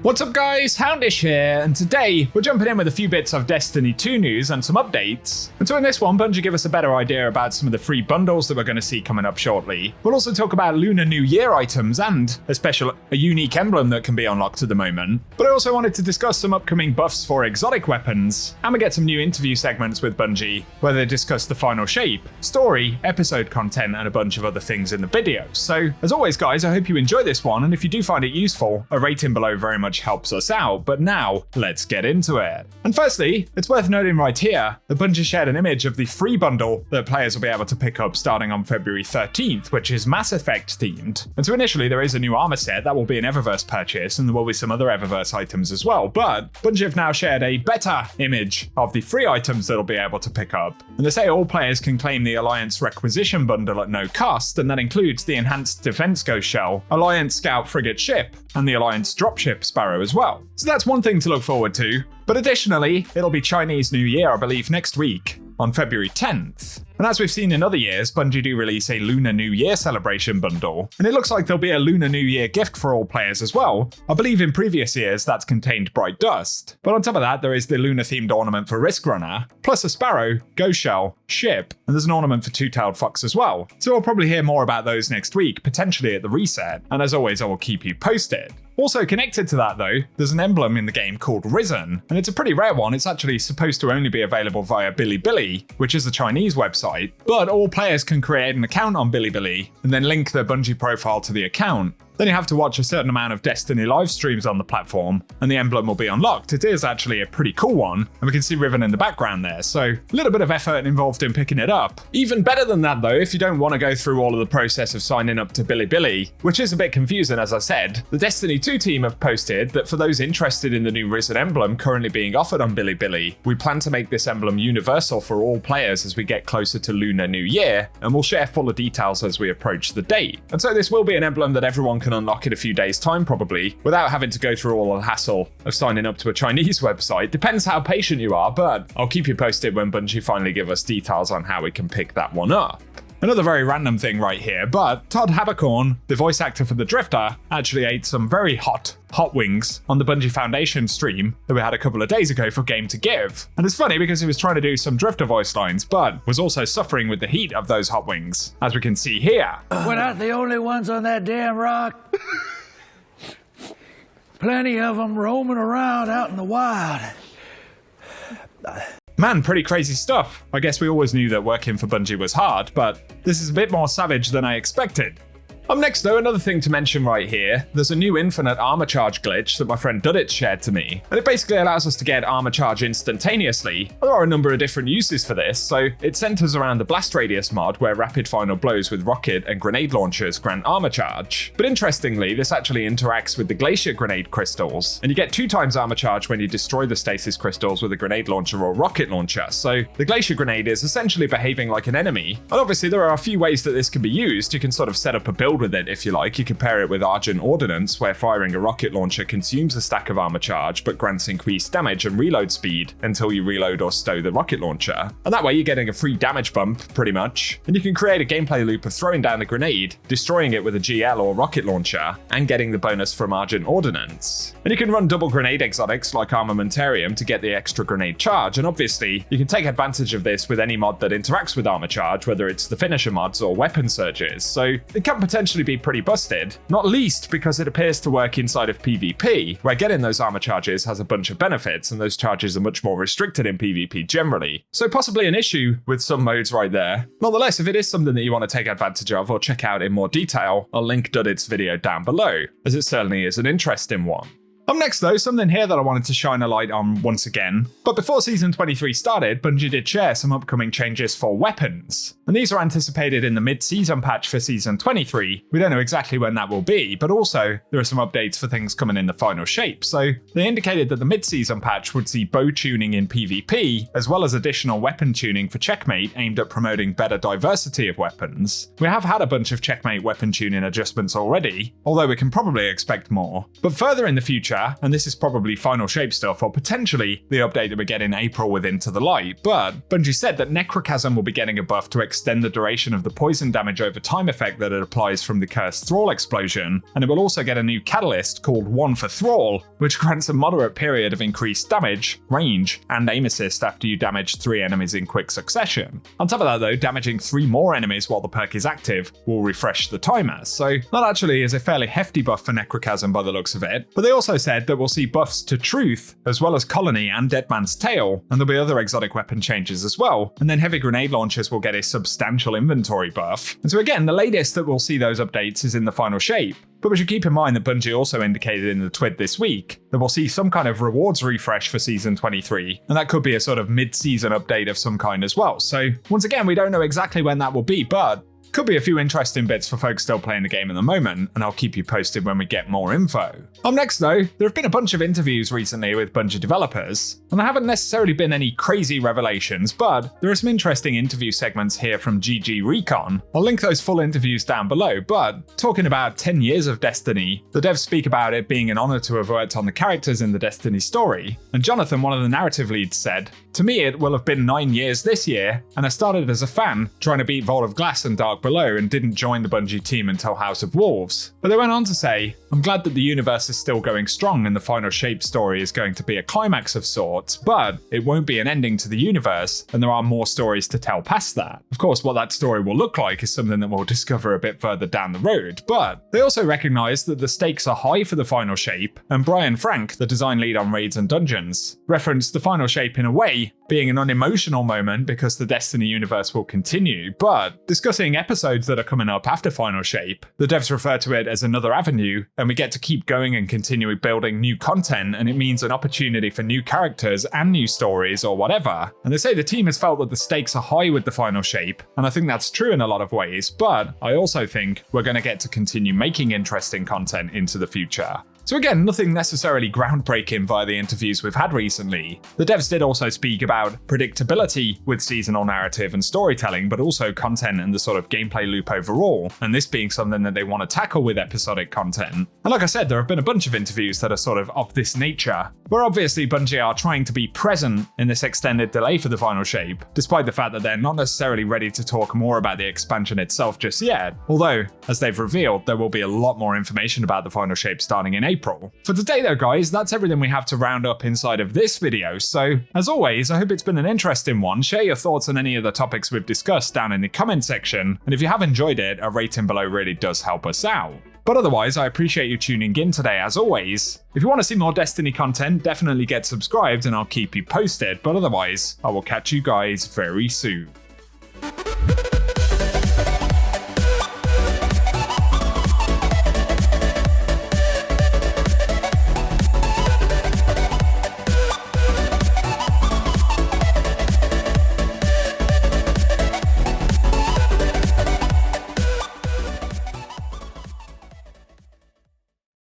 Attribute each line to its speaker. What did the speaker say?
Speaker 1: What's up guys, Houndish here, and today we're jumping in with a few bits of Destiny 2 news and some updates. And so in this one, Bungie give us a better idea about some of the free bundles that we're going to see coming up shortly. We'll also talk about Lunar New Year items and a unique emblem that can be unlocked at the moment. But I also wanted to discuss some upcoming buffs for exotic weapons, and we get some new interview segments with Bungie, where they discuss the final shape, story, episode content, and a bunch of other things in the video. So as always guys, I hope you enjoy this one, and if you do find it useful, a rating below very much helps us out. But now, let's get into it. And firstly, it's worth noting right here that Bungie shared an image of the free bundle that players will be able to pick up starting on February 13th, which is Mass Effect themed. And so initially there is a new armor set that will be an Eververse purchase, and there will be some other Eververse items as well. But Bungie have now shared a better image of the free items that will be able to pick up. And they say all players can claim the Alliance Requisition bundle at no cost, and that includes the Enhanced Defense Ghost Shell, Alliance Scout Frigate Ship, and the Alliance Dropship Sparrow as well. So that's one thing to look forward to. But additionally, it'll be Chinese New Year, I believe, next week on February 10th. And as we've seen in other years, Bungie do release a Lunar New Year celebration bundle, and it looks like there'll be a Lunar New Year gift for all players as well. I believe in previous years that's contained Bright Dust. But on top of that, there is the Lunar themed ornament for Risk Runner, plus a Sparrow, Ghost Shell, Ship, and there's an ornament for Two-Tailed Fox as well. So we'll probably hear more about those next week, potentially at the reset, and as always I will keep you posted. Also connected to that though, there's an emblem in the game called Risen, and it's a pretty rare one. It's actually supposed to only be available via Bilibili, which is a Chinese website, but all players can create an account on Bilibili and then link their Bungie profile to the account. Then you have to watch a certain amount of Destiny live streams on the platform, and the emblem will be unlocked. It is actually a pretty cool one, and we can see Riven in the background there, so a little bit of effort involved in picking it up. Even better than that though, if you don't want to go through all of the process of signing up to Bilibili, which is a bit confusing as I said, the Destiny 2 team have posted that for those interested in the new Risen emblem currently being offered on Bilibili, we plan to make this emblem universal for all players as we get closer to Lunar New Year, and we'll share fuller details as we approach the date. And so this will be an emblem that everyone can unlock in a few days time probably, without having to go through all the hassle of signing up to a Chinese website. Depends how patient you are, but I'll keep you posted when Bungie finally give us details on how we can pick that one up. Another very random thing right here, but Todd Habercorn, the voice actor for the Drifter, actually ate some very hot wings on the Bungie Foundation stream that we had a couple of days ago for Game to Give. And it's funny because he was trying to do some Drifter voice lines, but was also suffering with the heat of those hot wings, as we can see here.
Speaker 2: We're not the only ones on that damn rock. Plenty of them roaming around out in the wild.
Speaker 1: Man, pretty crazy stuff. I guess we always knew that working for Bungie was hard, but this is a bit more savage than I expected. Up next though, another thing to mention right here, there's a new infinite armor charge glitch that my friend Duddit shared to me, and it basically allows us to get armor charge instantaneously. There are a number of different uses for this, so it centers around the blast radius mod where rapid final blows with rocket and grenade launchers grant armor charge. But interestingly, this actually interacts with the glacier grenade crystals, and you get 2 times armor charge when you destroy the stasis crystals with a grenade launcher or rocket launcher. So the glacier grenade is essentially behaving like an enemy, and obviously there are a few ways that this can be used. You can sort of set up a build with it if you like. You can pair it with Argent Ordnance, where firing a rocket launcher consumes a stack of armor charge but grants increased damage and reload speed until you reload or stow the rocket launcher. And that way you're getting a free damage bump, pretty much. And you can create a gameplay loop of throwing down the grenade, destroying it with a GL or rocket launcher, and getting the bonus from Argent Ordnance. And you can run double grenade exotics like Armamentarium to get the extra grenade charge, and obviously you can take advantage of this with any mod that interacts with armor charge, whether it's the finisher mods or weapon surges. So it can potentially be pretty busted, not least because it appears to work inside of PvP, where getting those armor charges has a bunch of benefits, and those charges are much more restricted in PvP generally. So possibly an issue with some modes right there. Nonetheless, if it is something that you want to take advantage of or check out in more detail, I'll link Duddit's video down below, as it certainly is an interesting one. Up next though, something here that I wanted to shine a light on once again. But before Season 23 started, Bungie did share some upcoming changes for weapons. And these are anticipated in the mid-season patch for Season 23. We don't know exactly when that will be, but also there are some updates for things coming in the final shape. So they indicated that the mid-season patch would see bow tuning in PvP, as well as additional weapon tuning for Checkmate aimed at promoting better diversity of weapons. We have had a bunch of Checkmate weapon tuning adjustments already, although we can probably expect more. But further in the future, future, and this is probably Final Shape stuff or potentially the update that we get in April with Into the Light, but Bungie said that Necrochasm will be getting a buff to extend the duration of the poison damage over time effect that it applies from the Cursed Thrall explosion, and it will also get a new catalyst called One for Thrall, which grants a moderate period of increased damage, range, and aim assist after you damage 3 enemies in quick succession. On top of that though, damaging 3 more enemies while the perk is active will refresh the timer, so that actually is a fairly hefty buff for Necrochasm by the looks of it. But they also said that we'll see buffs to Truth, as well as Colony and Dead Man's Tale, and there'll be other exotic weapon changes as well, and then heavy grenade launchers will get a substantial inventory buff. And so again, the latest that we'll see those updates is in the Final Shape. But we should keep in mind that Bungie also indicated in the tweet this week that we'll see some kind of rewards refresh for Season 23, and that could be a sort of mid-season update of some kind as well. So once again, we don't know exactly when that will be, but could be a few interesting bits for folks still playing the game at the moment, and I'll keep you posted when we get more info. Up next though, there have been a bunch of interviews recently with Bungie developers, and there haven't necessarily been any crazy revelations, but there are some interesting interview segments here from GG Recon. I'll link those full interviews down below, but talking about 10 years of Destiny, the devs speak about it being an honor to have worked on the characters in the Destiny story, and Jonathan, one of the narrative leads, said, "To me it will have been 9 years this year, and I started as a fan, trying to beat Vault of Glass and Dark Below, and didn't join the Bungie team until House of Wolves." But they went on to say, "I'm glad that the universe is still going strong and the Final Shape story is going to be a climax of sorts, but it won't be an ending to the universe, and there are more stories to tell past that. Of course, what that story will look like is something that we'll discover a bit further down the road," but they also recognised that the stakes are high for the Final Shape, and Brian Frank, the design lead on Raids and Dungeons, referenced the Final Shape in a way being an unemotional moment because the Destiny universe will continue, but discussing episodes that are coming up after Final Shape, the devs refer to it as another avenue, and we get to keep going and continue building new content, and it means an opportunity for new characters and new stories or whatever. And they say the team has felt that the stakes are high with the Final Shape, and I think that's true in a lot of ways, but I also think we're going to get to continue making interesting content into the future. So again, nothing necessarily groundbreaking via the interviews we've had recently. The devs did also speak about predictability with seasonal narrative and storytelling, but also content and the sort of gameplay loop overall, and this being something that they want to tackle with episodic content. And like I said, there have been a bunch of interviews that are sort of this nature, where obviously Bungie are trying to be present in this extended delay for the Final Shape, despite the fact that they're not necessarily ready to talk more about the expansion itself just yet, although, as they've revealed, there will be a lot more information about the Final Shape starting in April. For today though guys, that's everything we have to round up inside of this video, so as always, I hope it's been an interesting one. Share your thoughts on any of the topics we've discussed down in the comment section, and if you have enjoyed it, a rating below really does help us out. But otherwise, I appreciate you tuning in today as always. If you want to see more Destiny content, definitely get subscribed and I'll keep you posted, but otherwise, I will catch you guys very soon.